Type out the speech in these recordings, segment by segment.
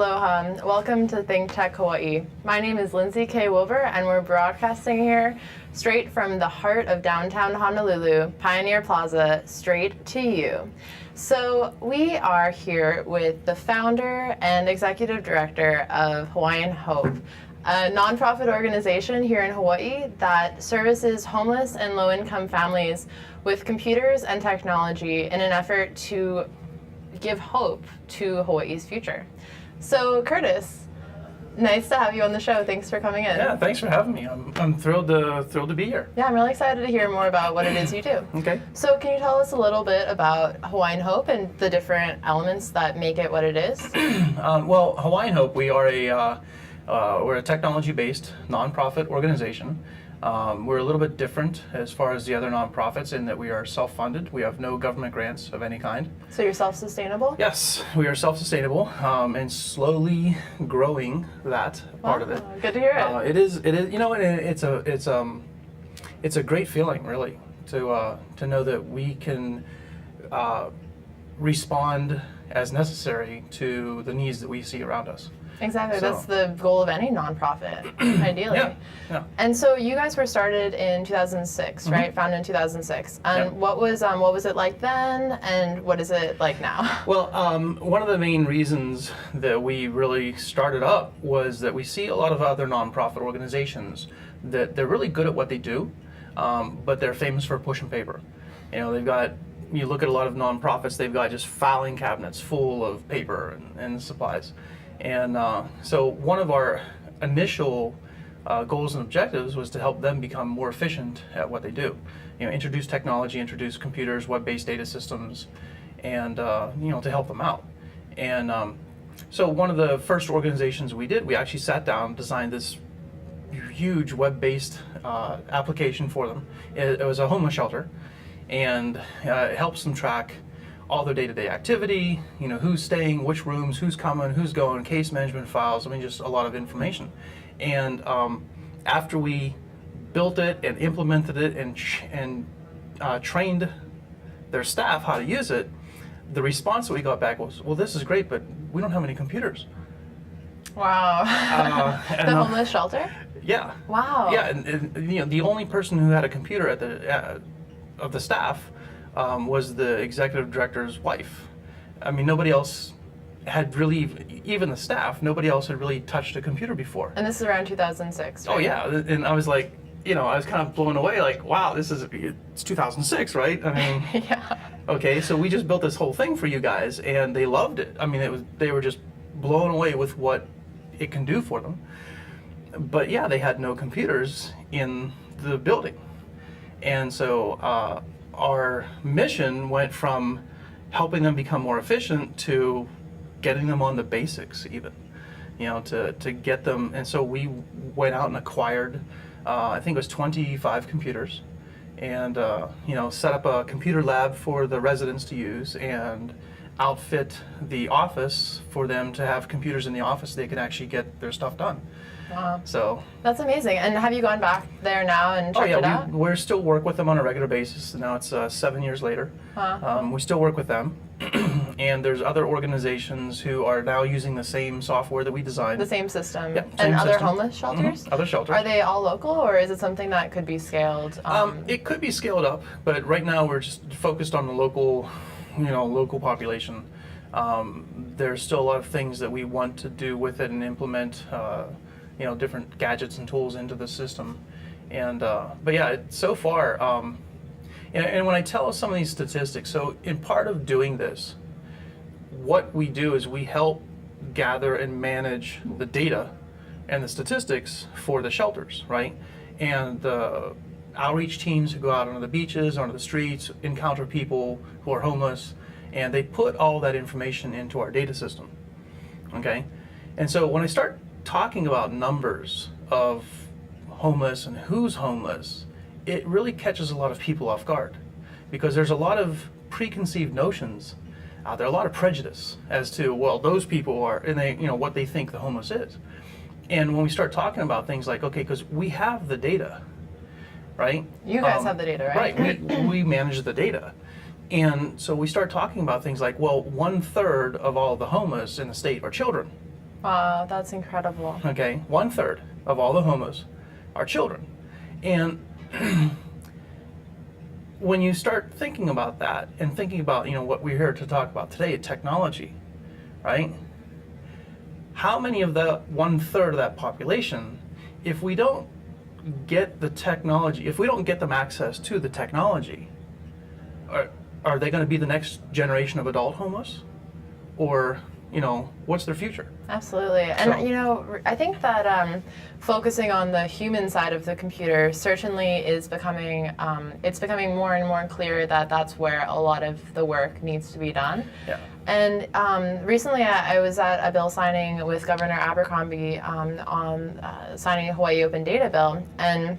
Aloha. Welcome to Think Tech Hawaii. My name is Lindsay K. Wilbur, and we're broadcasting here straight from the heart of downtown Honolulu, Pioneer Plaza, straight to you. So we are here with the founder and executive director of Hawaiian Hope, a nonprofit organization here in Hawaii that services homeless and low-income families with computers and technology in an effort to give hope to Hawaii's future. So Curtis, nice to have you on the show. Thanks for coming in. Yeah, thanks for having me. I'm thrilled to be here. Yeah, I'm really excited to hear more about what it is you do. Okay. So can you tell us a little bit about Hawaiian Hope and the different elements that make it what it is? Well, Hawaiian Hope, we're a technology-based nonprofit organization. We're a little bit different as far as the other nonprofits in that we are self-funded. We have no government grants of any kind. So you're self-sustainable? Yes, we are self-sustainable and slowly growing that part of it. Good to hear it. It is. You know, it's a great feeling, really, to know that we can respond as necessary to the needs that we see around us. Exactly. So, that's the goal of any nonprofit, ideally. Yeah. And so you guys were started in 2006, right? Founded in 2006. And what was it like then, and what is it like now? Well, one of the main reasons that we really started up was that we see a lot of other nonprofit organizations that they're really good at what they do, but they're famous for pushing paper. You know, you look at a lot of nonprofits, they've got just filing cabinets full of paper and supplies. And so one of our initial goals and objectives was to help them become more efficient at what they do. You know, introduce technology, introduce computers, web-based data systems, and to help them out. And so one of the first organizations we actually sat down, designed this huge web-based application for them. It was a homeless shelter, and it helps them track all their day-to-day activity, you know, who's staying, which rooms, who's coming, who's going, case management files, I mean, just a lot of information. And after we built it and implemented it and trained their staff how to use it, the response that we got back was, well, this is great, but we don't have any computers. Wow. The homeless shelter? Yeah. Wow. Yeah, and you know, the only person who had a computer of the staff was the executive director's wife. I mean, nobody else had really, even the staff, nobody else had really touched a computer before. And this is around 2006, right? Oh yeah, and I was like, you know, I was kind of blown away, like, wow, it's 2006, right? I mean, yeah. Okay, so we just built this whole thing for you guys, and they loved it. I mean, they were just blown away with what it can do for them. But yeah, they had no computers in the building. And so our mission went from helping them become more efficient to getting them on the basics, even, you know, to get them. And so we went out and acquired, I think it was 25 computers, and you know, set up a computer lab for the residents to use, and outfit the office for them to have computers in the office so they can actually get their stuff done. Wow. So that's amazing. And have you gone back there now and checked it out? We're still work with them on a regular basis. Now it's 7 years later. We still work with them. And there's other organizations who are now using the same software that we designed. The same system. Yeah, and other system. homeless shelters? Other shelters. Are they all local, or is it something that could be scaled? It could be scaled up, but right now we're just focused on the local population. There's still a lot of things that we want to do with it and implement different gadgets and tools into the system. And but yeah, so far, and when I tell some of these statistics, so in part of doing this, what we do is we help gather and manage the data and the statistics for the shelters, right? And the outreach teams who go out onto the beaches, onto the streets, encounter people who are homeless, and they put all that information into our data system, okay? And so when I start talking about numbers of homeless and who's homeless, it really catches a lot of people off guard, because there's a lot of preconceived notions out there, a lot of prejudice as to, well, those people are, and they, what they think the homeless is. And when we start talking about things like, okay, because we have the data, right? You guys have the data, right? Right, we manage the data. And so we start talking about things like, well, 1/3 of all the homeless in the state are children. Wow, that's incredible. Okay, 1/3 of all the homeless are children. And when you start thinking about that and thinking about, what we're here to talk about today, technology, right? How many of that 1/3 of that population, if we don't get the technology, if we don't get them access to the technology, are they going to be the next generation of adult homeless? Or, what's their future? Absolutely. And, So- I think that focusing on the human side of the computer certainly is becoming, it's becoming more and more clear that that's where a lot of the work needs to be done. Yeah. And recently I was at a bill signing with Governor Abercrombie on signing a Hawaii Open Data Bill. And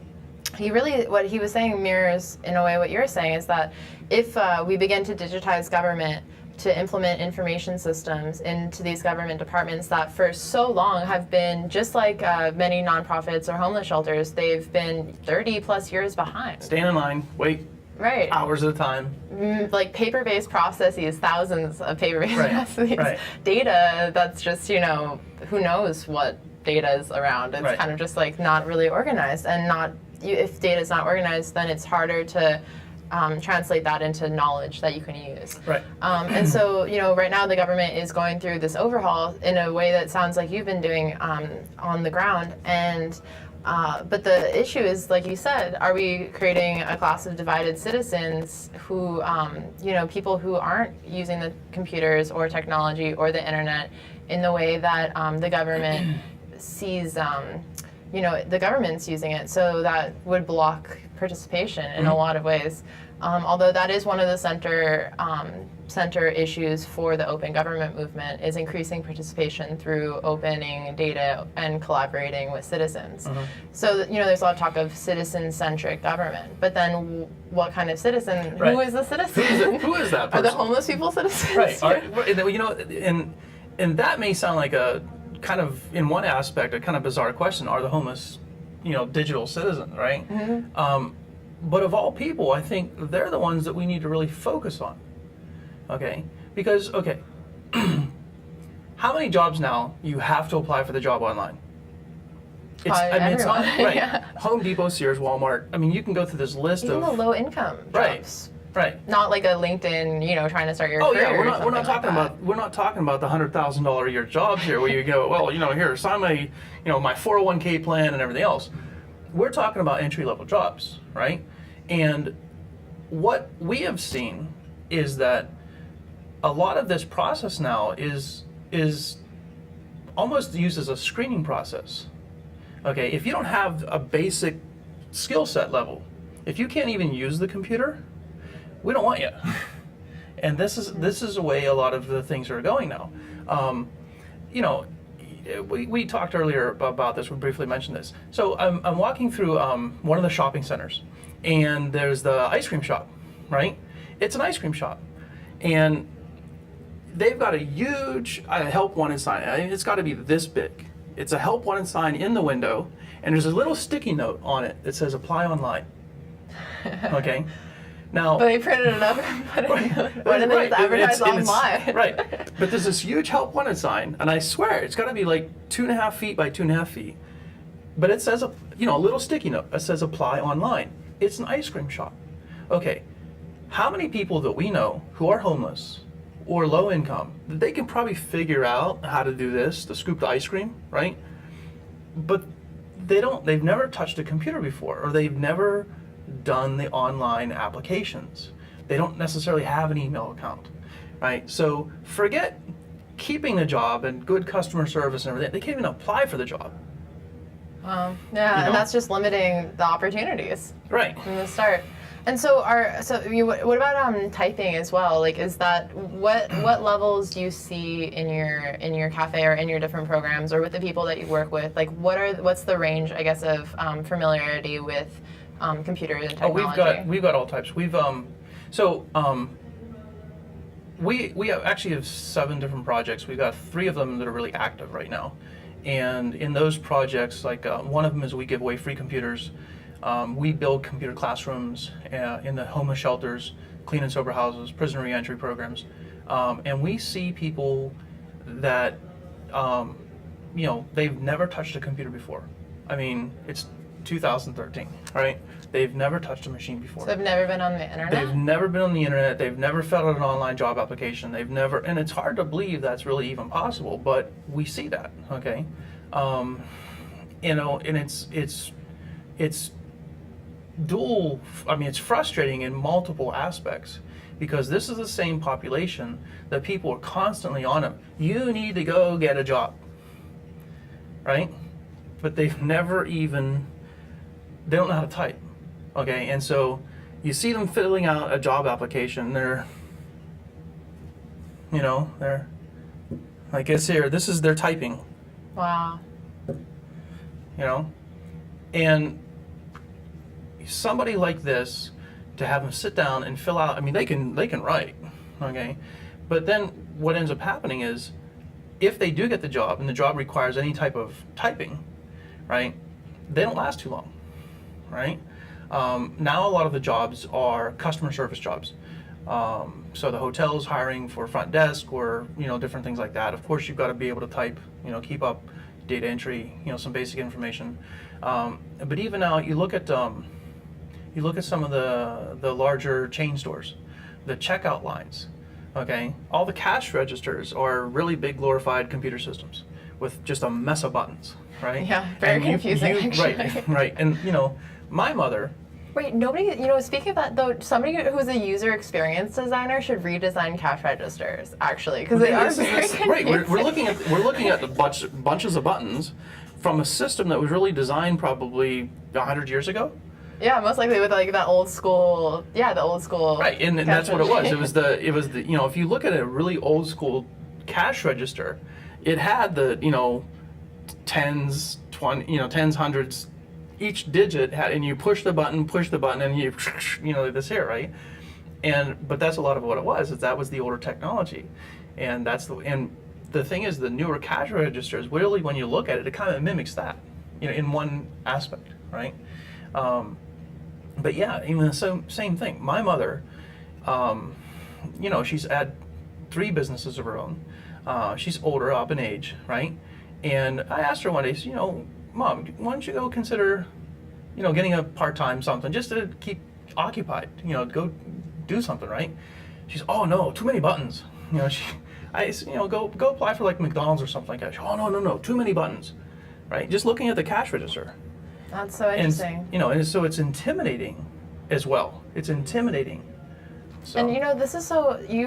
what he was saying mirrors in a way what you're saying, is that if we begin to digitize government, to implement information systems into these government departments that for so long have been, just like many nonprofits or homeless shelters, they've been 30 plus years behind. Stand in line, wait Right. hours at a time. Like paper-based processes, thousands of paper-based Right, processes. right. Data, that's just, who knows what data is around. It's Right. kind of just like not really organized, and if data is not organized, then it's harder to translate that into knowledge that you can use. Right. And so, right now the government is going through this overhaul in a way that sounds like you've been doing on the ground. And but the issue is, like you said, are we creating a class of divided citizens who, people who aren't using the computers or technology or the internet in the way that the government sees, the government's using it, so that would block participation in a lot of ways. Although that is one of the center issues for the open government movement, is increasing participation through opening data and collaborating with citizens. So, there's a lot of talk of citizen-centric government, but then what kind of citizen? Right. Who is the citizen? Who is that Are the person? homeless people citizens? Right. And that may sound like a kind of, in one aspect, a kind of bizarre question. Are the homeless, digital citizens, right? But of all people, I think they're the ones that we need to really focus on. Okay? Because, how many jobs now you have to apply for the job online? It's Everyone. right. Yeah. Home Depot, Sears, Walmart. I mean, you can go through this list Even of the low income jobs. Right. Not like a LinkedIn, trying to start your Oh career. yeah, or we're not something talking like about the $100,000 a year jobs here, where you go, well, here, sign my my 401k plan and everything else. We're talking about entry level jobs, right? And what we have seen is that a lot of this process now is almost used as a screening process. Okay, if you don't have a basic skill set level, if you can't even use the computer, we don't want you. And this is the way a lot of the things are going now. We talked earlier about this. We briefly mentioned this. So I'm walking through one of the shopping centers, and there's the ice cream shop, right? It's an ice cream shop, and they've got a huge help wanted sign. I mean, it's got to be this big. It's a help wanted sign in the window, and there's a little sticky note on it that says apply online. Okay. Now, But they printed it up and put it. Why did they just advertise online? Right. But there's this huge help wanted sign, and I swear it's got to be like 2.5 feet by 2.5 feet. But it says a little sticky note that says apply online. It's an ice cream shop. Okay. How many people that we know who are homeless or low income, they can probably figure out how to do this, to scoop the ice cream, right? But they've never touched a computer before, or they've never done the online applications. They don't necessarily have an email account, right? So forget keeping the job and good customer service and everything. They can't even apply for the job. Yeah, and that's just limiting the opportunities Right. from the start. And so, what about typing as well? Like, is that what levels do you see in your cafe or in your different programs or with the people that you work with? Like, what's the range, I guess, of familiarity with computers and technology? Oh, we've got all types. We actually have 7 different projects. We've got 3 of them that are really active right now, and in those projects, like one of them is we give away free computers. We build computer classrooms in the homeless shelters, clean and sober houses, prisoner reentry programs, and we see people that they've never touched a computer before. I mean, it's 2013, right? They've never touched a machine before. So they've never been on the internet? They've never been on the internet. They've never filled out an online job application. They've never, and it's hard to believe that's really even possible, but we see that, okay? And it's dual, I mean, it's frustrating in multiple aspects, because this is the same population that people are constantly on them. You need to go get a job, right? But they've never even, they don't know how to type, okay? And so you see them filling out a job application, they're, like it's here, they're typing. Wow. And somebody like this, to have them sit down and fill out, I mean, they can write, okay? But then what ends up happening is, if they do get the job and the job requires any type of typing, right, they don't last too long, right? Now a lot of the jobs are customer service jobs. So the hotel's hiring for front desk or, different things like that. Of course, you've got to be able to type, keep up data entry, some basic information. But even now, you look at some of the larger chain stores, the checkout lines, okay? All the cash registers are really big glorified computer systems with just a mess of buttons, right? Yeah, very confusing, actually. Right. And, my mother... Wait, nobody, speaking of that though, somebody who's a user experience designer should redesign cash registers, actually, because they are very confusing. Right, we're looking at the bunches of buttons from a system that was really designed probably 100 years ago. Yeah, most likely with like the old school. Right, and that's what it was. It was the if you look at a really old school cash register, it had the tens, 20, tens, hundreds. Each digit had, and you push the button, and you this here, right? But that's a lot of what it was. That was the older technology, and the thing is, the newer cash registers, really, when you look at it, it kind of mimics that, in one aspect, right? But yeah, even the same thing. My mother, she's had 3 businesses of her own. She's older, up in age, right? And I asked her one day, Mom, why don't you go consider, getting a part-time something just to keep occupied, go do something, right? She's, oh no, too many buttons. I said, go apply for like McDonald's or something like that. She, oh no, too many buttons, right? Just looking at the cash register. That's so interesting. And so it's intimidating as well. It's intimidating. So. And you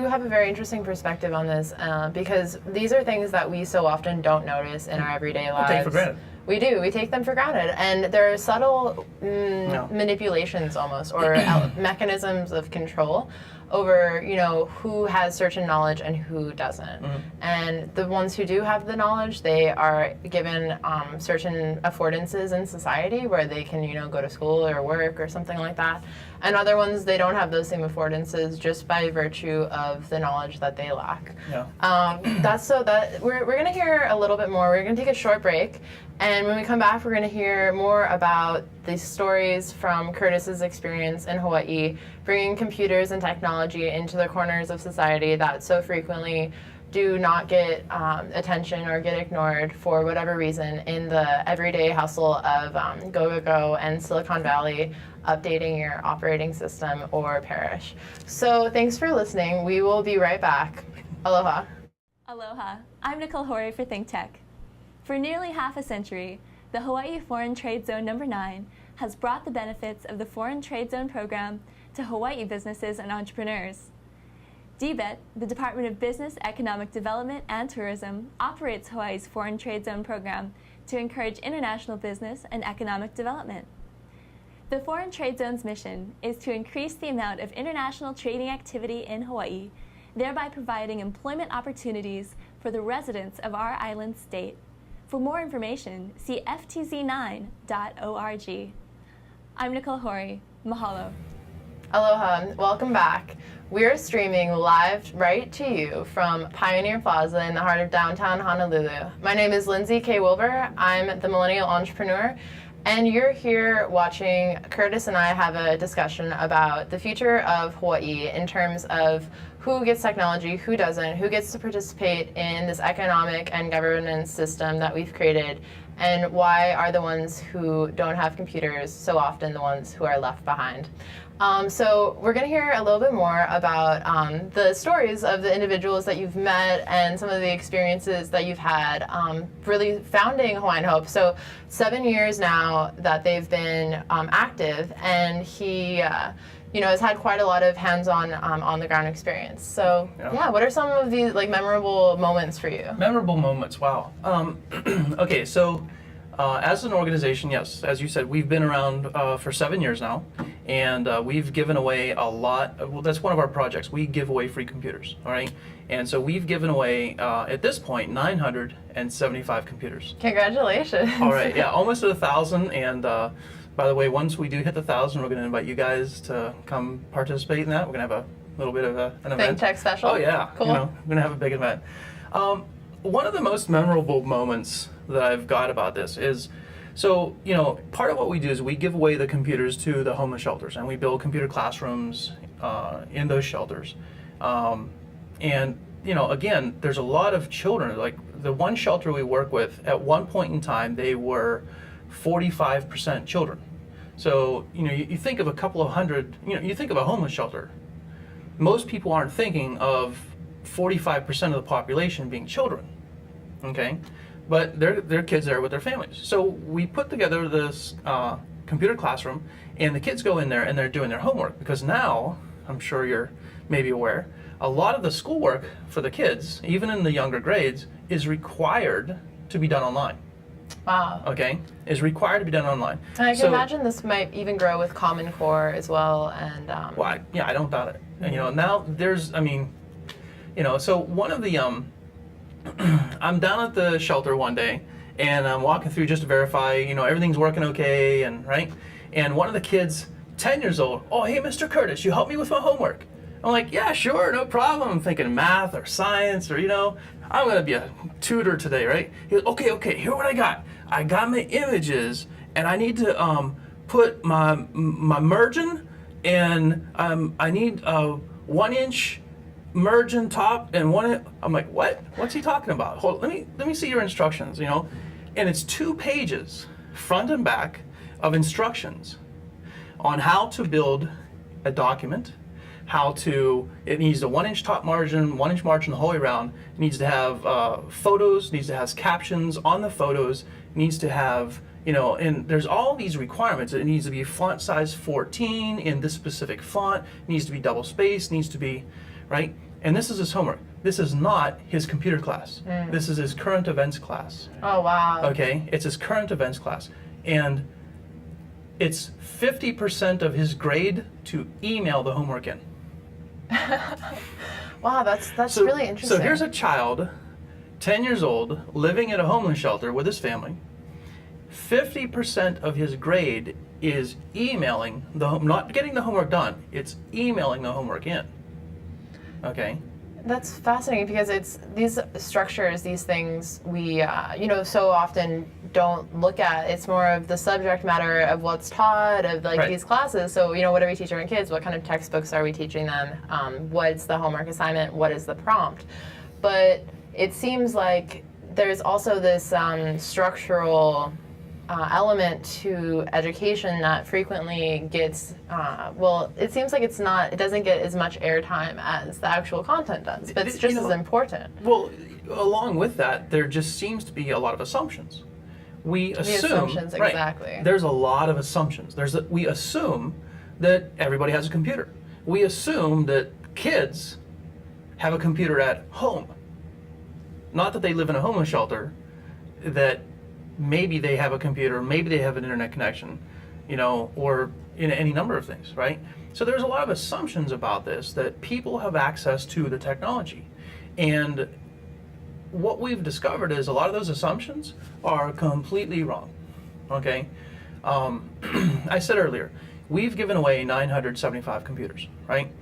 have a very interesting perspective on this because these are things that we so often don't notice in our everyday lives. We take for granted. We do. We take them for granted. And there are subtle manipulations almost, or mechanisms of control over, who has certain knowledge and who doesn't. Mm-hmm. And the ones who do have the knowledge, they are given certain affordances in society where they can, go to school or work or something like that. And other ones, they don't have those same affordances just by virtue of the knowledge that they lack. Yeah. We're going to hear a little bit more. We're going to take a short break. And when we come back, we're going to hear more about the stories from Curtis's experience in Hawaii, bringing computers and technology into the corners of society that so frequently do not get attention or get ignored for whatever reason in the everyday hustle of go and Silicon Valley updating your operating system or perish. So thanks for listening. We will be right back. Aloha. Aloha. I'm Nicole Horry for Think Tech. For nearly half a century, the Hawaii Foreign Trade Zone No. 9 has brought the benefits of the Foreign Trade Zone program to Hawaii businesses and entrepreneurs. DBET, the Department of Business, Economic Development, and Tourism, operates Hawaii's Foreign Trade Zone program to encourage international business and economic development. The Foreign Trade Zone's mission is to increase the amount of international trading activity in Hawaii, thereby providing employment opportunities for the residents of our island state. For more information, see ftz9.org. I'm Nicole Horry. Mahalo. Aloha. Welcome back. We're streaming live right to you from Pioneer Plaza in the heart of downtown Honolulu. My name is Lindsay K. Wilbur. I'm the Millennial Entrepreneur, and you're here watching Curtis and I have a discussion about the future of Hawaii in terms of who gets technology, who doesn't, who gets to participate in this economic and governance system that we've created, and why are the ones who don't have computers so often the ones who are left behind. So we're going to hear a little bit more about the stories of the individuals that you've met and some of the experiences that you've had really founding Hawaiian Hope. So 7 years now that they've been active, and he has had quite a lot of hands-on on the ground experience. So yeah, what are some of the memorable moments for you? Memorable moments, wow. Okay, so as an organization, yes, as you said, we've been around for 7 years now, and we've given away a lot. Well, that's one of our projects. We give away free computers, all right? And so we've given away, at this point, 975 computers. Congratulations. All right, yeah, almost at 1,000. And by the way, once we do hit the 1,000, we're going to invite you guys to come participate in that. We're going to have a little bit of an event. Think Tech special? Oh, yeah. Cool. We're going to have a big event. One of the most memorable moments that I've got about this is, so, part of what we do is we give away the computers to the homeless shelters, and we build computer classrooms in those shelters. And, again, there's a lot of children. Like the one shelter we work with, at one point in time, they were 45% children. So, you think of a couple of hundred, you think of a homeless shelter. Most people aren't thinking of 45% of the population being children, okay? But they're kids there with their families. So we put together this computer classroom, and the kids go in there and they're doing their homework, because now, I'm sure you're maybe aware, a lot of the schoolwork for the kids, even in the younger grades, is required to be done online. Wow. Okay, is required to be done online. And I can imagine this might even grow with Common Core as well. And well, I don't doubt it. And, now there's, so one of the I'm down at the shelter one day, and I'm walking through just to verify, everything's working okay, and right. And one of the kids, 10 years old, oh, hey, Mr. Curtis, you help me with my homework. I'm like, yeah, sure, no problem. I'm thinking math or science, or, I'm going to be a tutor today, right? He goes, okay, here what I got. I got my images, and I need to put my margin, and I need 1 inch margin top and 1 inch. I'm like, what? What's he talking about? Hold, let me see your instructions, And it's 2 pages, front and back, of instructions on how to build a document. It needs a 1 inch top margin, 1 inch margin the whole way around. It needs to have photos, needs to have captions on the photos, needs to have, and there's all these requirements. It needs to be font size 14 in this specific font, needs to be double spaced, needs to be, right? And this is his homework. This is not his computer class. This is his current events class. Oh, wow. Okay, it's his current events class. And it's 50% of his grade to email the homework in. Wow, that's really interesting. So here's a child, 10 years old, living at a homeless shelter with his family. 50% of his grade is emailing not getting the homework done. It's emailing the homework in. Okay. That's fascinating, because it's these structures, these things we, so often don't look at. It's more of the subject matter of what's taught, of Right. these classes. So, what are we teaching our kids? What kind of textbooks are we teaching them? What's the homework assignment? What is the prompt? But it seems like there's also this structural element to education that frequently gets, it seems like it doesn't get as much airtime as the actual content does, but it's just as important. Well, along with that, there just seems to be a lot of assumptions. We assume, assumptions, right, exactly. There's a lot of assumptions. We assume that everybody has a computer. We assume that kids have a computer at home. Not that they live in a homeless shelter, that maybe they have a computer, maybe they have an internet connection, or in any number of things, right? So there's a lot of assumptions about this, that people have access to the technology. And what we've discovered is a lot of those assumptions are completely wrong, okay? I said earlier, we've given away 975 computers, right?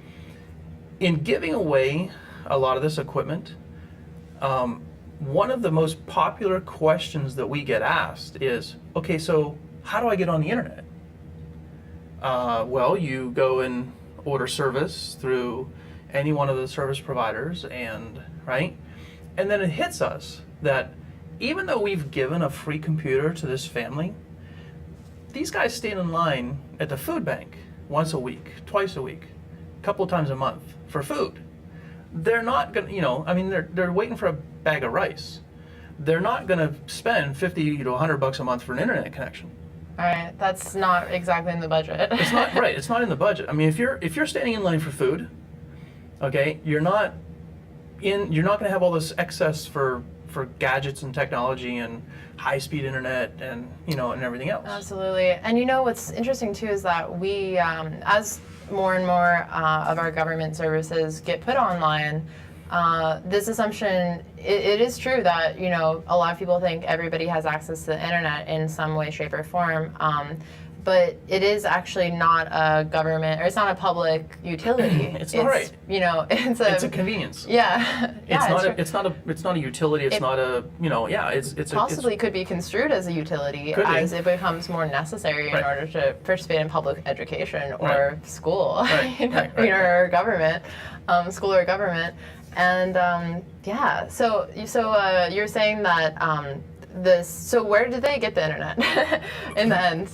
In giving away a lot of this equipment, one of the most popular questions that we get asked is, okay, so how do I get on the internet? Well, you go and order service through any one of the service providers, and right, and then it hits us that even though we've given a free computer to this family, these guys stand in line at the food bank once a week, twice a week, a couple of times a month for food. They're not gonna, I mean, they're waiting for a bag of rice. They're not gonna spend $50 to $100 a month for an internet connection. All right, that's not exactly in the budget. It's not right. It's not in the budget. I mean, if you're standing in line for food, okay, you're not going to have all this excess for gadgets and technology and high-speed internet and and everything else. Absolutely. And what's interesting too is that we, as more and more of our government services get put online, this assumption, it is true that, a lot of people think everybody has access to the internet in some way, shape, or form. But it is actually not a government, or it's not a public utility. It's not right. It's a convenience. Yeah. It's not a utility. It's not a it's possibly could be construed as a utility as it becomes more necessary in order to participate in public education or school, or government, school or government, and So you're saying that. So where did they get the internet in the end?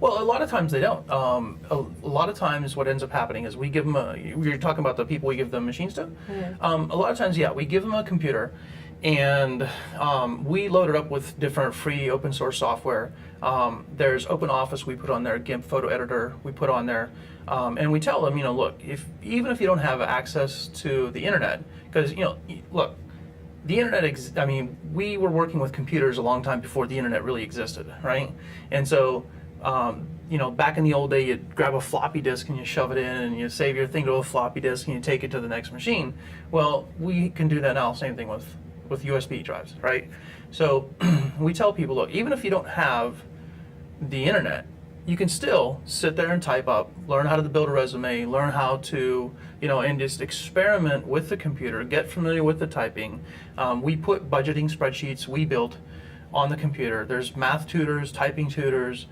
Well, a lot of times they don't. A lot of times what ends up happening is we give them you're talking about the people we give the machines to? A lot of times, we give them a computer, and we load it up with different free open source software. There's OpenOffice we put on there, GIMP photo editor we put on there, and we tell them, look, even if you don't have access to the internet, because, look, the internet, we were working with computers a long time before the internet really existed, right? And so, back in the old day, you'd grab a floppy disk and you shove it in and you save your thing to a floppy disk and you take it to the next machine. Well, we can do that now, same thing with USB drives, right? So we tell people, look, even if you don't have the internet, you can still sit there and type up, learn how to build a resume, learn how to, and just experiment with the computer, get familiar with the typing. We put budgeting spreadsheets we built on the computer. There's math tutors, typing tutors,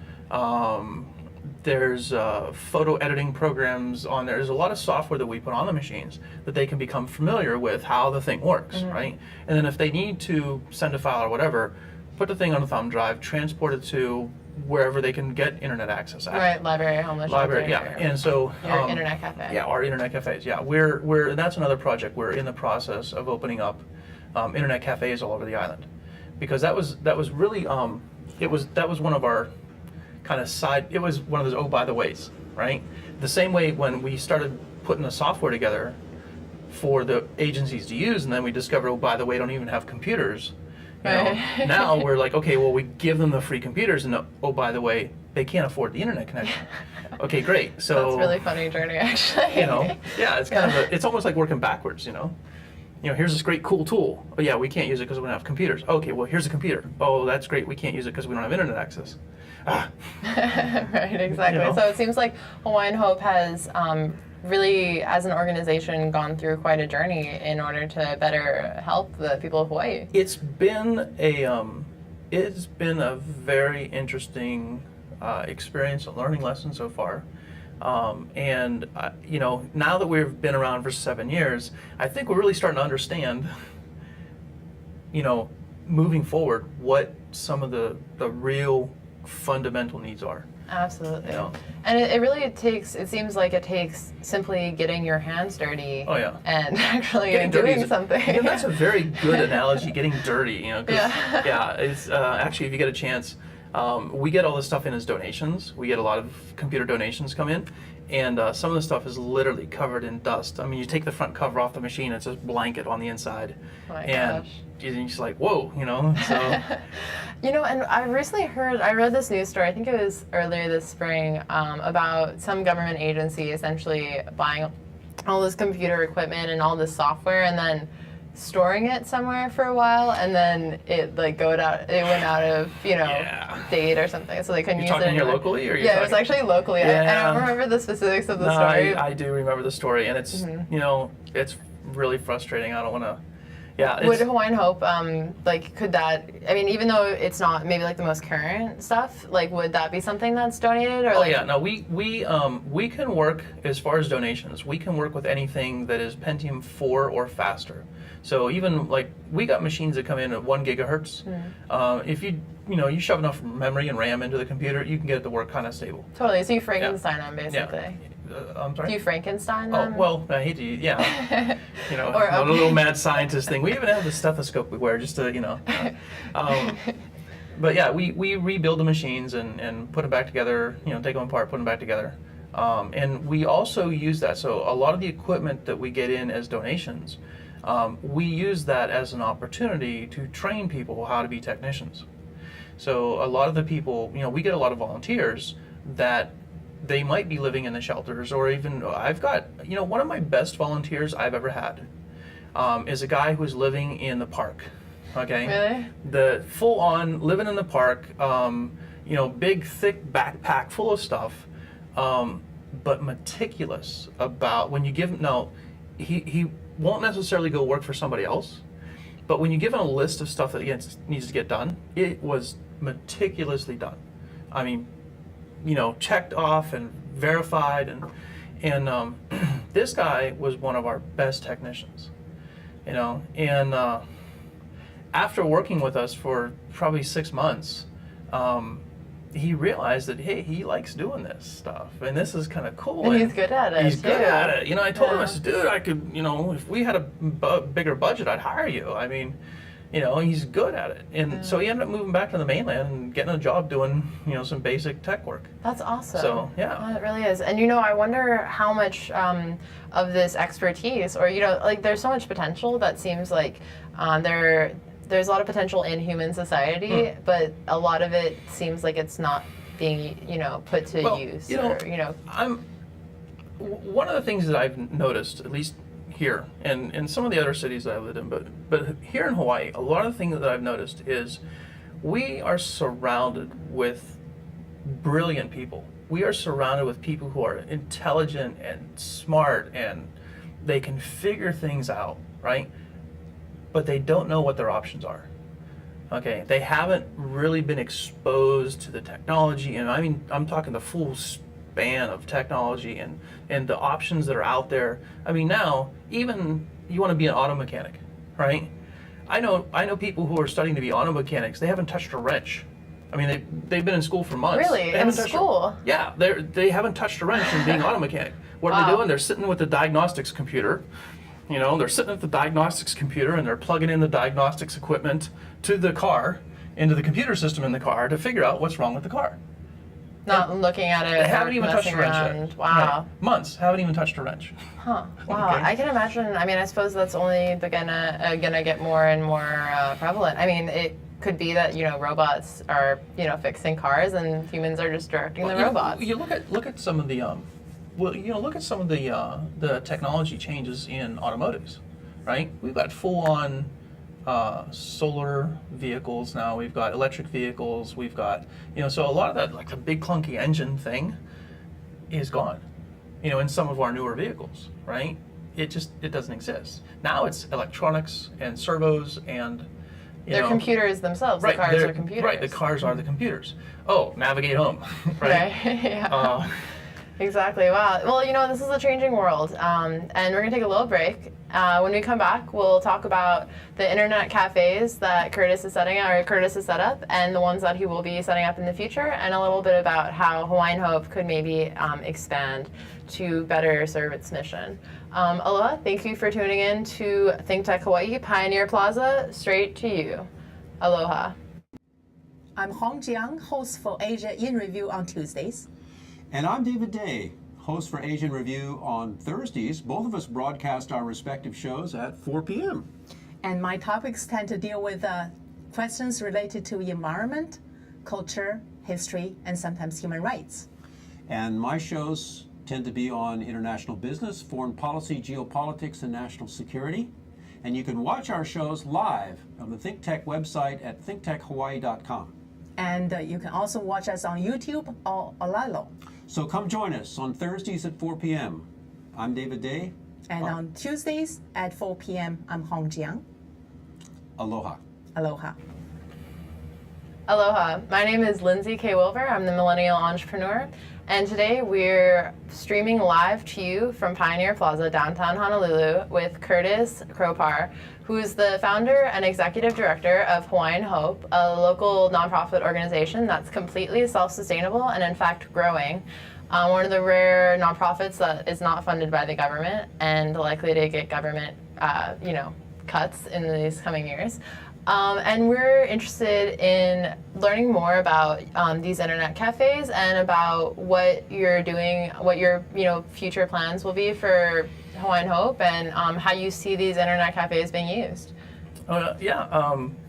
there's photo editing programs on there. There's a lot of software that we put on the machines that they can become familiar with how the thing works, right? And then if they need to send a file or whatever, put the thing on a thumb drive, transport it to wherever they can get internet access at. Right, library, homeless library, shelter, and so your internet cafe. Yeah, our internet cafes. Yeah, we're that's another project. We're in the process of opening up internet cafes all over the island, because that was really that was one of our kind of side. It was one of those by the ways, right? The same way when we started putting the software together for the agencies to use, and then we discovered, by the way, don't even have computers. Now we're like, okay, well, we give them the free computers, and by the way, they can't afford the internet connection. Okay, great. So that's a really funny journey, actually. It's kind of it's almost like working backwards. Here's this great cool tool. Oh yeah, we can't use it because we don't have computers. Okay, well, here's a computer. Oh, that's great. We can't use it because we don't have internet access. Right, exactly. So it seems like Hawaiian Hope has really, as an organization, gone through quite a journey in order to better help the people of Hawaii. It's been a very interesting experience, a learning lesson so far. And now that we've been around for 7 years, I think we're really starting to understand, moving forward, what some of the real fundamental needs are. Absolutely. And it seems like it takes simply getting your hands dirty. Oh, yeah. And actually doing something. That's a very good analogy, getting dirty. It's actually, if you get a chance, we get all this stuff in as donations. We get a lot of computer donations come in, and some of the stuff is literally covered in dust. You take the front cover off the machine, it's just blanket on the inside. My and gosh. You're just like, whoa, so. And I recently I read this news story, I think it was earlier this spring, about some government agency essentially buying all this computer equipment and all this software and then storing it somewhere for a while, and then it went out of date or something, so they couldn't use it anymore. You're talking here locally, or it was actually locally. I don't remember the specifics of the story. I do remember the story, and it's it's really frustrating. I don't want to Yeah. Would Hawaiian Hope, like, could that, I mean, even though it's not maybe like the most current stuff, like, would that be something that's donated? Or like, yeah, no, we can work, as far as donations, we can work with anything that is Pentium 4 or faster. So even like, we got machines that come in at 1 gigahertz. If you shove enough memory and RAM into the computer, you can get it to work kind of stable. Totally, so you Frankenstein them, basically. Yeah. I'm sorry? Do you Frankenstein Oh, them? well, I hate to, yeah. Or, a little mad scientist thing. We even have the stethoscope we wear just to, but yeah, we rebuild the machines and put them back together, take them apart, put them back together. And we also use that. So a lot of the equipment that we get in as donations, we use that as an opportunity to train people how to be technicians. So a lot of the people, we get a lot of volunteers that they might be living in the shelters, or even I've got, one of my best volunteers I've ever had is a guy who's living in the park. Okay. Really? The full on living in the park, big thick backpack full of stuff, but meticulous about when you give him, no, he won't necessarily go work for somebody else, but when you give him a list of stuff that needs to get done, it was meticulously done. I mean, checked off and verified, and this guy was one of our best technicians, and after working with us for probably 6 months, he realized that, hey, he likes doing this stuff, and this is kind of cool. And he's good at it. He's too. good at it. I told him, I said, dude, I could, if we had a bigger budget, I'd hire you. I mean, he's good at it. And so he ended up moving back to the mainland and getting a job doing, some basic tech work. That's awesome. So, yeah. Oh, it really is. And, I wonder how much of this expertise, or, like, there's so much potential that seems like there's a lot of potential in human society, but a lot of it seems like it's not being, put to use. One of the things that I've noticed, at least here and in some of the other cities that I lived in, but here in Hawaii, a lot of the things that I've noticed is we are surrounded with brilliant people. We are surrounded with people who are intelligent and smart, and they can figure things out, right? But they don't know what their options are. Okay, they haven't really been exposed to the technology, and I mean, I'm talking the full span of technology and the options that are out there. I mean, now, even you want to be an auto mechanic, right? I know people who are studying to be auto mechanics, they haven't touched a wrench. I mean, they've been in school for months. Really? In school? Yeah, they haven't touched a wrench in being auto mechanic. What are they doing? They're sitting with the diagnostics computer. They're sitting at the diagnostics computer and they're plugging in the diagnostics equipment to the car, into the computer system in the car, to figure out what's wrong with the car. Not looking at it. They haven't even touched a wrench yet. Wow. Right. Months, haven't even touched a wrench. Huh. Wow. Okay. I can imagine. I mean, I suppose that's only gonna get more and more prevalent. I mean, it could be that robots are fixing cars and humans are just directing the robots. You look at some of the look at some of the technology changes in automotives, right? We've got full-on solar vehicles now. We've got electric vehicles. We've got so a lot of that, like the big clunky engine thing, is gone. In some of our newer vehicles, right? It doesn't exist. Now it's electronics and servos and they're computers themselves. Right, the cars are computers. Right, the cars are the computers. Oh, navigate home, right? Yeah. Exactly. Wow. Well, this is a changing world, and we're gonna take a little break. When we come back, we'll talk about the internet cafes that Curtis is set up, and the ones that he will be setting up in the future, and a little bit about how Hawaiian Hope could maybe expand to better serve its mission. Aloha, thank you for tuning in to Think Tech Hawaii, Pioneer Plaza, straight to you. Aloha. I'm Hong Jiang, host for Asia in Review on Tuesdays. And I'm David Day, host for Asian Review on Thursdays. Both of us broadcast our respective shows at 4 p.m. And my topics tend to deal with questions related to environment, culture, history, and sometimes human rights. And my shows tend to be on international business, foreign policy, geopolitics, and national security. And you can watch our shows live on the ThinkTech website at thinktechhawaii.com. And you can also watch us on YouTube or Olalo. So come join us on Thursdays at 4 p.m. I'm David Day. And on Tuesdays at 4 p.m., I'm Hong Jiang. Aloha. Aloha. Aloha, my name is Lindsay K. Wilver. I'm the Millennial Entrepreneur, and today we're streaming live to you from Pioneer Plaza, downtown Honolulu, with Curtis Kropar, who is the founder and executive director of Hawaiian Hope, a local nonprofit organization that's completely self-sustainable and in fact growing. One of the rare nonprofits that is not funded by the government and likely to get government, cuts in these coming years. And we're interested in learning more about these internet cafes and about what you're doing, what your future plans will be for Hawaiian Hope, and how you see these internet cafes being used.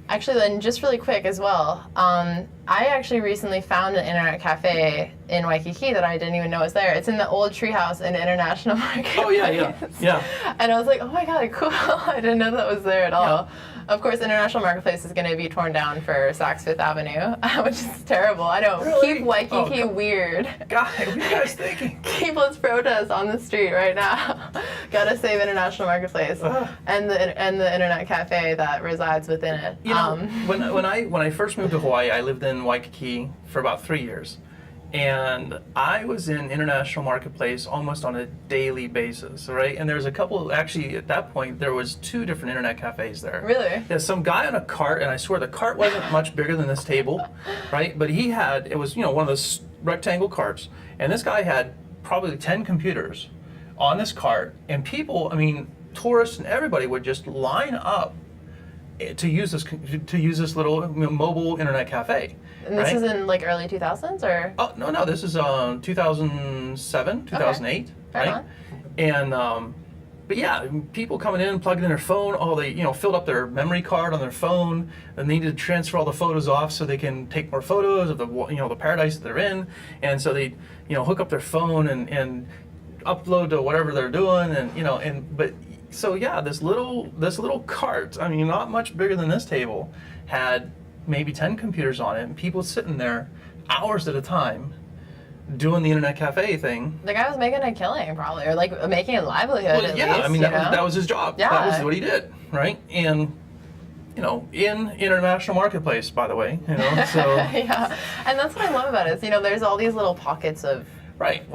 Actually, then just really quick as well, I actually recently found an internet cafe in Waikiki that I didn't even know was there. It's in the old treehouse in International Market. Oh yeah. And I was like, oh my god, cool! I didn't know that was there at all. Yeah. Of course, International Marketplace is going to be torn down for Saks Fifth Avenue, which is terrible. I know. Really? Keep Waikiki weird. God, what are you guys thinking? Keep let's protest on the street right now. Gotta save International Marketplace and the internet cafe that resides within it. When I first moved to Hawaii, I lived in Waikiki for about 3 years. And I was in International Marketplace almost on a daily basis, right? And there was a couple, actually at that point, there was 2 different internet cafes there. Really? There's some guy on a cart, and I swear the cart wasn't much bigger than this table, right? But it was one of those rectangle carts, and this guy had probably 10 computers on this cart, and people, tourists and everybody would just line up to use this little mobile internet cafe. And this is in like early 2000s, or? Oh no, this is 2007, 2008, Okay. right? And but yeah, people coming in, plugging in their phone. They filled up their memory card on their phone, and they needed to transfer all the photos off so they can take more photos of the paradise that they're in. And so they hook up their phone and upload to whatever they're doing, So yeah, this little cart, not much bigger than this table, had maybe 10 computers on it, and people sitting there hours at a time doing the internet cafe thing. The guy was making a killing, probably, or like making a livelihood. Well, at yeah, least, that was his job. Yeah. That was what he did, right? And in International Marketplace, by the way, so yeah, and that's what I love about it. There's all these little pockets of. right.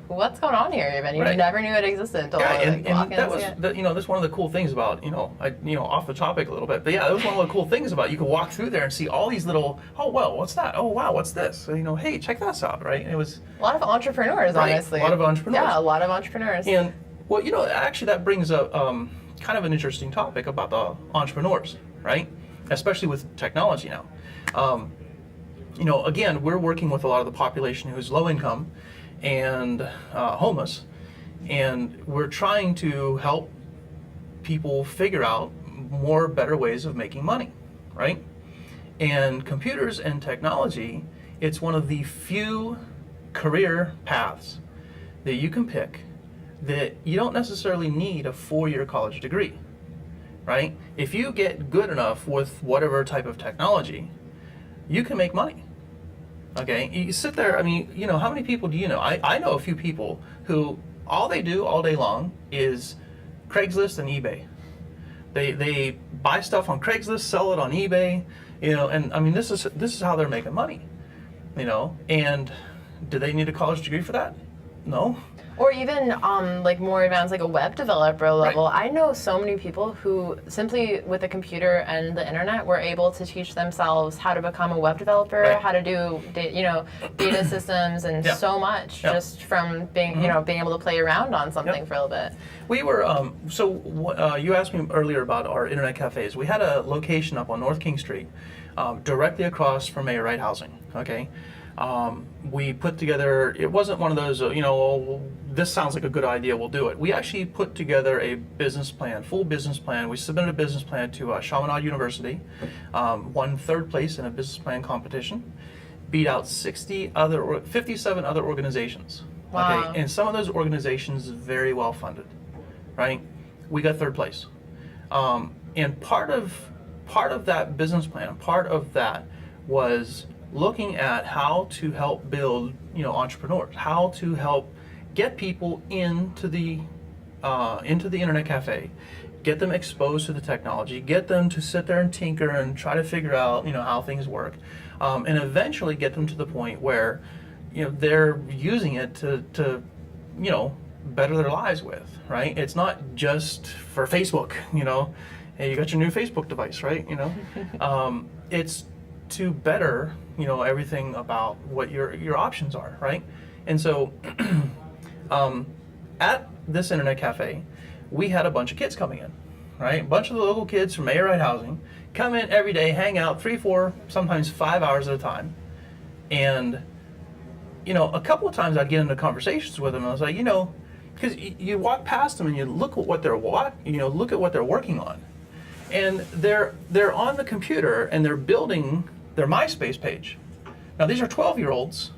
What's going on here? Even you Right. never knew it existed until And walk in that and was see it. that's one of the cool things about off the topic a little bit, but yeah, that was one of the cool things about you could walk through there and see all these little, oh well, what's that? Oh wow, what's this? So, hey, check this out, right? And it was A lot of entrepreneurs, Right, honestly. a lot of entrepreneurs. Yeah, a lot of entrepreneurs. And well, actually that brings up kind of an interesting topic about the entrepreneurs, right? Especially with technology now. Again, we're working with a lot of the population who's low income and homeless, and we're trying to help people figure out better ways of making money, right? And computers and technology, it's one of the few career paths that you can pick that you don't necessarily need a 4-year college degree, right? If you get good enough with whatever type of technology, you can make money. Okay, you sit there, how many people do you know? I know a few people who all they do all day long is Craigslist and eBay. They buy stuff on Craigslist, sell it on eBay, and this is how they're making money, and do they need a college degree for that? No. Or even like more advanced, like a web developer level. Right. I know so many people who simply with a computer and the internet were able to teach themselves how to become a web developer, Right. how to do data systems, and Yeah. so much Yeah. just from being being able to play around on something Yep. for a little bit. We were, you asked me earlier about our internet cafes. We had a location up on North King Street, directly across from Mayor Wright Housing, okay? We put together, it wasn't one of those, this sounds like a good idea, we'll do it. We actually put together a business plan, full business plan. We submitted a business plan to Chaminade University, won 3rd place in a business plan competition, beat out 57 other organizations. Wow. Okay, and some of those organizations very well funded, right? We got 3rd place. And part of that business plan, part of that was looking at how to help build, entrepreneurs, how to help get people into the internet cafe, get them exposed to the technology, get them to sit there and tinker and try to figure out, how things work, and eventually get them to the point where, they're using it to better their lives with, right? It's not just for Facebook, hey, you got your new Facebook device, right? It's to better, everything about what your options are, right? And so, at this internet cafe, we had a bunch of kids coming in, right? A bunch of the local kids from A-Right Housing come in every day, hang out 3, 4, sometimes 5 hours at a time, and a couple of times I'd get into conversations with them. And I was like, because you walk past them and you look at what they're look at what they're working on, and they're on the computer and they're building their MySpace page. Now these are 12-year-olds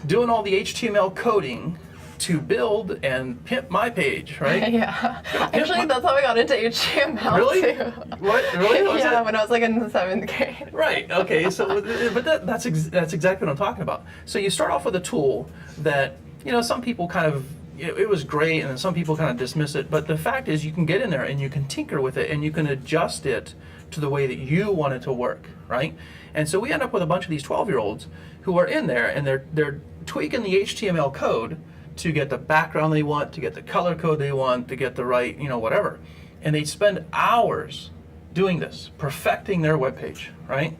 doing all the HTML coding to build and pimp my page, right? Yeah. Actually, that's how I got into HTML Really? too. What? Really? What was Yeah, that? when I was like in the 7th grade. Right. Okay. So, but that's exactly what I'm talking about. So you start off with a tool that some people kind of it was great, and then some people kind of dismiss it. But the fact is, you can get in there and you can tinker with it, and you can adjust it to the way that you want it to work, right? And so we end up with a bunch of these 12-year-olds who are in there, and they're tweaking the HTML code to get the background they want, to get the color code they want, to get the right, whatever. And they spend hours doing this, perfecting their web page, right?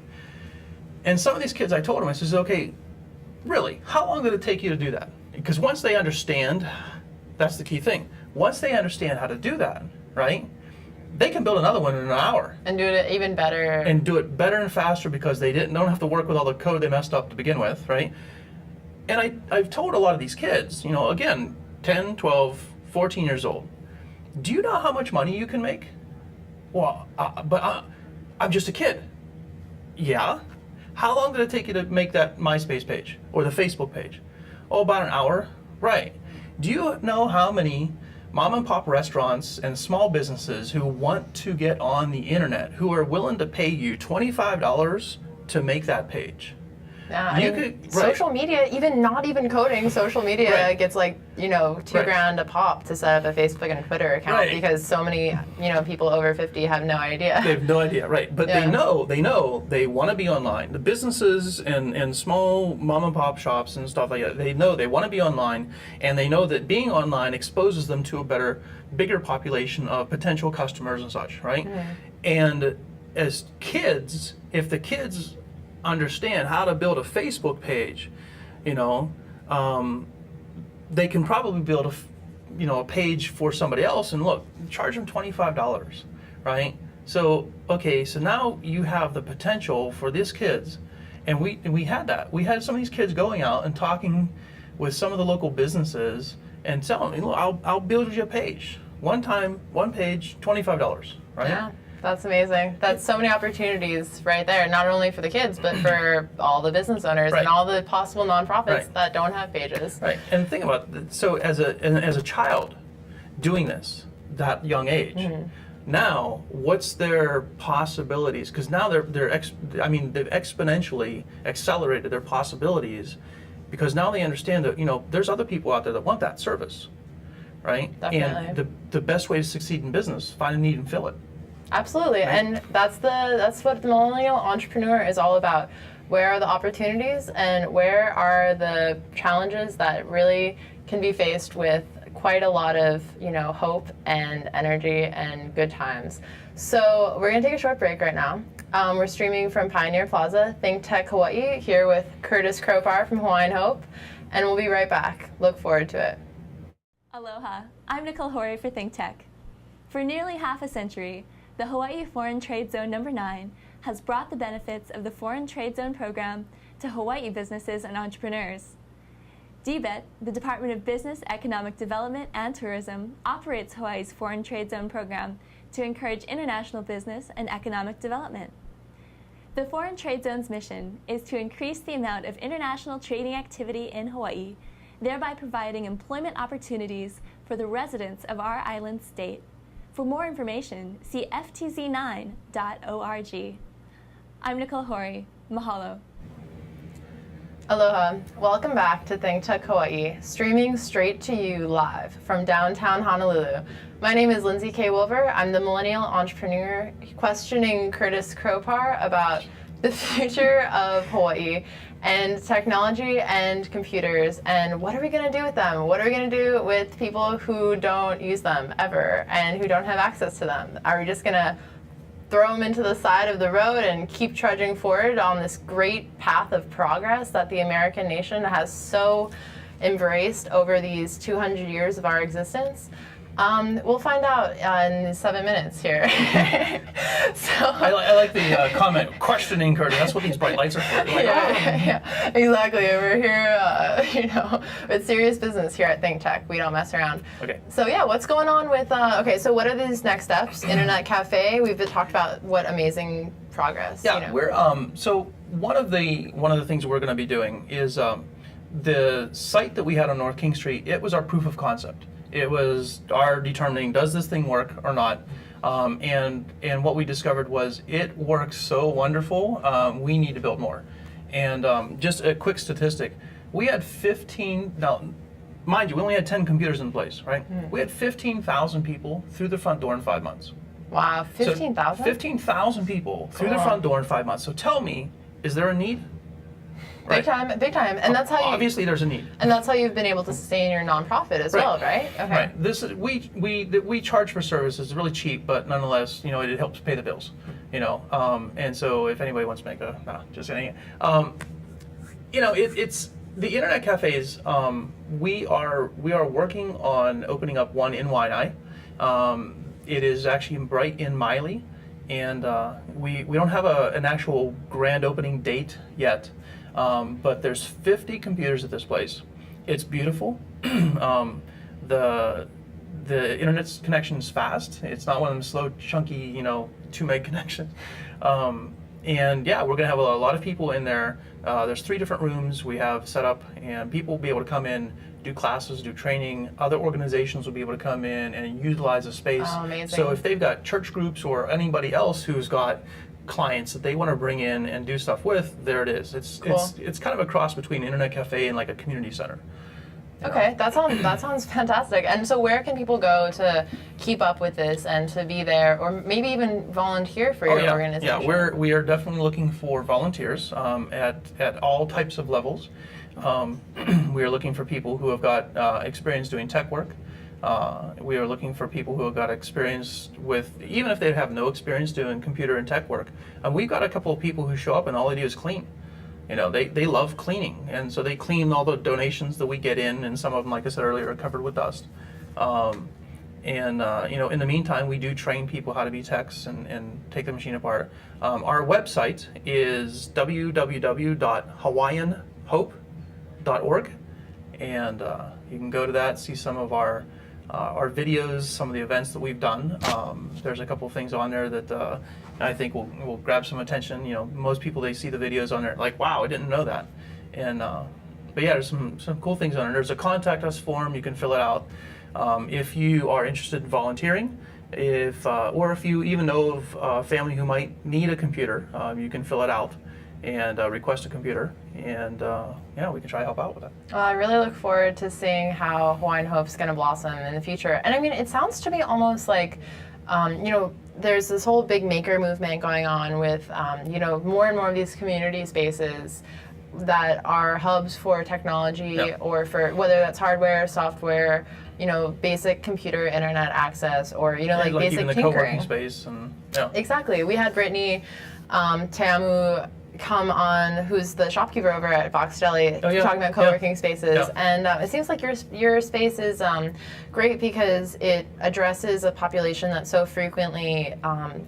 And some of these kids, I told them, I says, okay, really, how long did it take you to do that? Because once they understand, that's the key thing. Once they understand how to do that, right, they can build another one in an hour. And do it even better. And do it better and faster because they don't have to work with all the code they messed up to begin with, right? And I've told a lot of these kids, again, 10, 12, 14 years old, do you know how much money you can make? Well, I'm just a kid. Yeah? How long did it take you to make that MySpace page or the Facebook page? Oh, about an hour. Right. Do you know how many mom and pop restaurants and small businesses who want to get on the internet, who are willing to pay you $25 to make that page? Yeah, You and could- right. social media, not even coding, social media Right. gets like, $2,000 a pop to set up a Facebook and Twitter account Right. because so many, people over 50 have no idea. They have no idea, right? But Yeah. they know they want to be online. The businesses and small mom and pop shops and stuff like that, they know they want to be online, and they know that being online exposes them to a bigger population of potential customers and such, right? Mm-hmm. And as kids, if the kids understand how to build a Facebook page, they can probably build a page for somebody else, and look, charge them $25, right? So so now you have the potential for these kids, and we had that. We had some of these kids going out and talking with some of the local businesses and telling them, look, I'll build you a page. One page, $25, right? Yeah, that's amazing. That's so many opportunities right there, not only for the kids, but for all the business owners Right. and all the possible nonprofits Right. that don't have pages. Right, and think about it. So as a child doing this, that young age, now what's their possibilities? Because now they've exponentially accelerated their possibilities, because now they understand that there's other people out there that want that service, right? Definitely. And the best way to succeed in business, find a need and fill it. Absolutely, and that's what the millennial entrepreneur is all about. Where are the opportunities, and where are the challenges that really can be faced with quite a lot of hope and energy and good times. So we're gonna take a short break right now. We're streaming from Pioneer Plaza, Think Tech Hawaii, here with Curtis Kropar from Hawaiian Hope, and we'll be right back. Look forward to it. Aloha, I'm Nicole Horry for Think Tech. For nearly half a century, the Hawaii Foreign Trade Zone No. 9 has brought the benefits of the Foreign Trade Zone program to Hawaii businesses and entrepreneurs. DBET, the Department of Business, Economic Development, and Tourism, operates Hawaii's Foreign Trade Zone program to encourage international business and economic development. The Foreign Trade Zone's mission is to increase the amount of international trading activity in Hawaii, thereby providing employment opportunities for the residents of our island state. For more information, see ftz9.org. I'm Nicole Horry. Mahalo. Aloha. Welcome back to Think Tech Hawaii, streaming straight to you live from downtown Honolulu. My name is Lindsay K. Wilver. I'm the millennial entrepreneur questioning Curtis Kropar about the future of Hawaii and technology and computers, and what are we going to do with them? What are we going to do with people who don't use them ever and who don't have access to them? Are we just going to throw them into the side of the road and keep trudging forward on this great path of progress that the American nation has so embraced over these 200 years of our existence? We'll find out in 7 minutes here. I like the comment, questioning Curtis. That's what these bright lights are for. Like, yeah, exactly. We're here, with serious business here at Think Tech. We don't mess around. Okay. So yeah, what's going on with? So what are these next steps? Internet cafe. We've talked about what amazing progress. Yeah, we're so one of the things we're going to be doing is the site that we had on North King Street. It was our proof of concept. It was our determining, does this thing work or not? And what we discovered was it works so wonderful, we need to build more. And just a quick statistic, we had 15, now mind you, we only had 10 computers in place, right? We had 15,000 people through the front door in 5 months. Wow, 15,000? 15,000 people through the front door in 5 months. So tell me, is there a need? Big time, and that's how you. Obviously, there's a need, and that's how you've been able to sustain your nonprofit as well, right? Okay. Right. This is we charge for services. It's really cheap, but nonetheless, it helps pay the bills, And so, if anybody wants to make just kidding. It's the internet cafes. We are working on opening up one in Waianae. It is actually right in Miley, and we don't have an actual grand opening date yet. But there's 50 computers at this place. It's beautiful. The internet's connection is fast. It's not one of them slow, chunky, 2 meg connections. And yeah, we're gonna have a lot of people in there. There's 3 different rooms we have set up, and people will be able to come in, do classes, do training. Other organizations will be able to come in and utilize the space. Oh, amazing. So if they've got church groups or anybody else who's got clients that they want to bring in and do stuff with, there it is. It's cool. It's kind of a cross between an internet cafe and like a community center. Okay, that sounds fantastic. And so where can people go to keep up with this and to be there, or maybe even volunteer for your organization? Yeah, we are definitely looking for volunteers at all types of levels. We are looking for people who have got experience doing tech work. We are looking for people who have got experience with, even if they have no experience doing computer and tech work. We've got a couple of people who show up and all they do is clean. They love cleaning, and so they clean all the donations that we get in, and some of them, like I said earlier, are covered with dust. In the meantime, we do train people how to be techs and take the machine apart. Our website is www.hawaiianhope.org, and you can go to that, see some of our videos, some of the events that we've done. There's a couple of things on there that I think will grab some attention. Most people, they see the videos on there like, wow, I didn't know that. And but yeah, there's some cool things on there. There's a contact us form, you can fill it out. If you are interested in volunteering, or if you even know of a family who might need a computer, you can fill it out and request a computer, and we can try to help out with that. I really look forward to seeing how Hawaiian Hope's going to blossom in the future. And I mean, it sounds to me almost like, there's this whole big maker movement going on with, more and more of these community spaces that are hubs for technology, or for whether that's hardware, software, basic computer internet access, or like basic even the tinkering. co-working space, and Exactly. We had Brittany Tamu come on, who's the shopkeeper over at Box Deli, talking about co-working spaces, and it seems like your space is great because it addresses a population that so frequently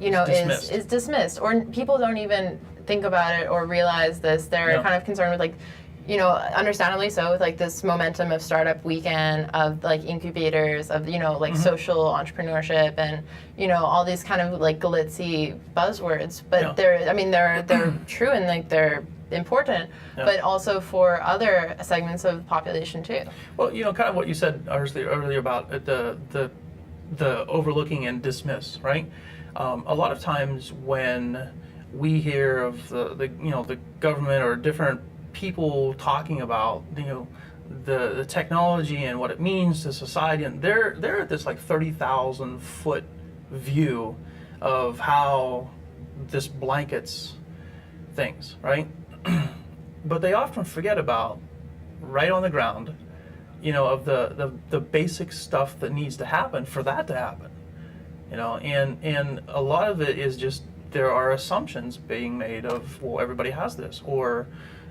is dismissed, or people don't even think about it or realize this. They're kind of concerned with understandably so, with this momentum of startup weekend, of incubators, of social entrepreneurship, and all these kind of glitzy buzzwords. But they're true, and they're important, but also for other segments of the population too. Well, kind of what you said earlier about the overlooking and dismiss, right? A lot of times when we hear of the government or different people talking about, you know, the technology and what it means to society, and they're at this like 30,000 foot view of how this blankets things, right? But they often forget about right on the ground, you know, of the basic stuff that needs to happen for that to happen, you know, and a lot of it is just there are assumptions being made of, well, everybody has this, or,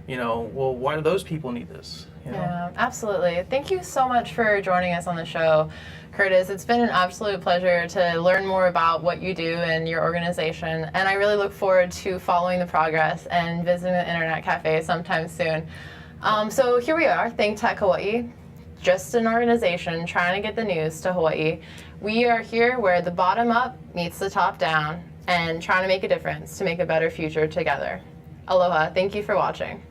you know, well, why do those people need this? You know? Yeah, absolutely. Thank you so much for joining us on the show, Curtis. It's been an absolute pleasure to learn more about what you do and your organization, and I really look forward to following the progress and visiting the Internet Cafe sometime soon. So here we are, Think Tech Hawaii, just an organization trying to get the news to Hawaii. We are here where the bottom up meets the top down and trying to make a difference to make a better future together. Aloha. Thank you for watching.